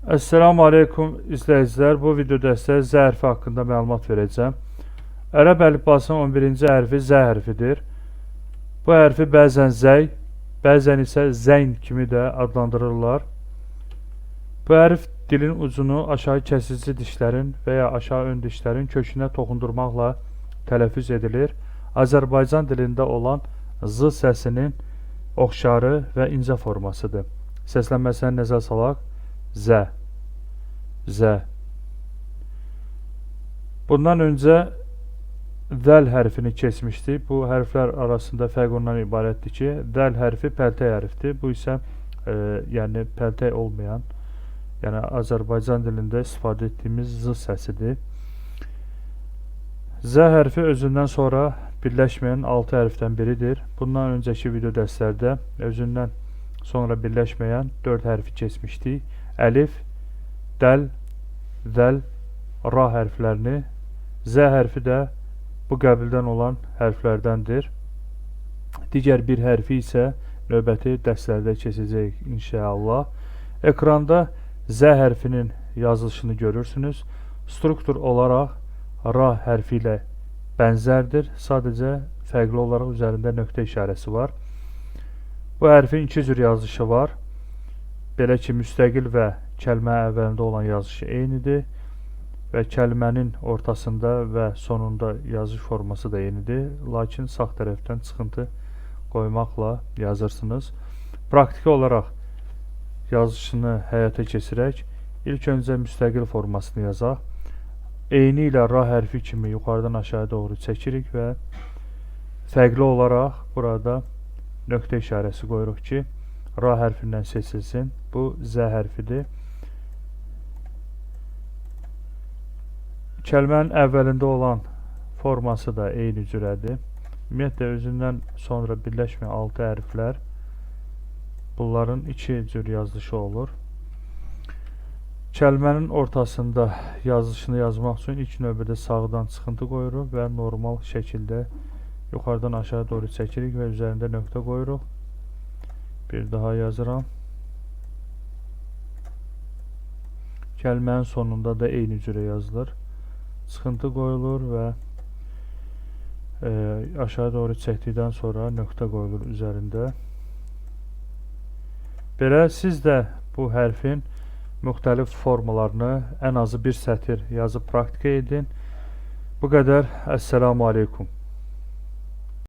Esselamu Aleyküm izləyicilər. Bu videoda sizə Z hərfi haqqında məlumat verəcəm. Ərəb əlifbasının 11-ci hərfi Z hərfidir. Bu hərfi bəzən zəy, bəzən isə zəyn kimi də adlandırırlar. Bu hərf dilin ucunu aşağı kəsici dişlərin və ya aşağı ön dişlərin kökünə toxundurmaqla tələffüz edilir. Azərbaycan dilində olan Z səsinin oxşarı və incə formasıdır. Səslənməsini nəzərə salaq. Z. Z. Bundan öncə dəl hərfini keçmişdik. Bu hərflər arasında fərq ondan ibarətdir ki, dəl hərfi pəltək hərfdir. Bu isə yəni pəltək olmayan, yəni Azərbaycan dilində istifadə etdiyimiz Z səsidir. Z hərfi özündən sonra birləşməyən 6 hərfdən biridir. Bundan öncəki video dərslərdə özündən sonra birləşməyən 4 hərfi keçmişdik. Əlif, dəl, zəl, ra hərflərini, Z hərfi də bu qəbildən olan hərflərdəndir. Digər bir hərfi isə növbəti dərslərdə keçəcəyik inşallah. Ekranda Z hərfinin yazılışını görürsünüz. Struktur olaraq ra hərfi ilə bənzərdir. Sadəcə fərqli olaraq üzərində nöqtə işarəsi var. Bu hərfin iki cür yazılışı var. Belə ki, müstəqil və kəlmə əvvəlində olan yazışı eynidir və kəlmənin ortasında və sonunda yazış forması da eynidir. Lakin sağ tərəfdən çıxıntı qoymaqla yazırsınız. Praktiki olaraq yazışını həyata keçirək. İlk öncə müstəqil formasını yazaq. Eyni ilə ra hərfi kimi yuxarıdan aşağı doğru çəkirik və fərqli olaraq burada nöqtə işarəsi qoyuruq ki, ra hərfindən seçilsin. Bu Z hərfidir. Kəlmənin əvvəlində olan forması da eyni cürədir. Ümumiyyətlə, özündən sonra birləşməyən 6 hərflər, bunların iki cür yazılışı olur. Kəlmənin ortasında yazılışını yazmaq üçün ilk növbədə sağdan çıxıntı qoyuruq və normal şəkildə yuxarıdan aşağı doğru çəkirik və üzərində nöqtə qoyuruq. Bir daha yazıram. Kəlmənin sonunda da eyni cürə yazılır. Çıxıntı qoyulur və aşağı doğru çəkdikdən sonra nöqtə qoyulur üzərində. Belə siz də bu hərfin müxtəlif formalarını ən azı bir sətir yazıb praktika edin. Bu qədər. Esselamu Aleyküm.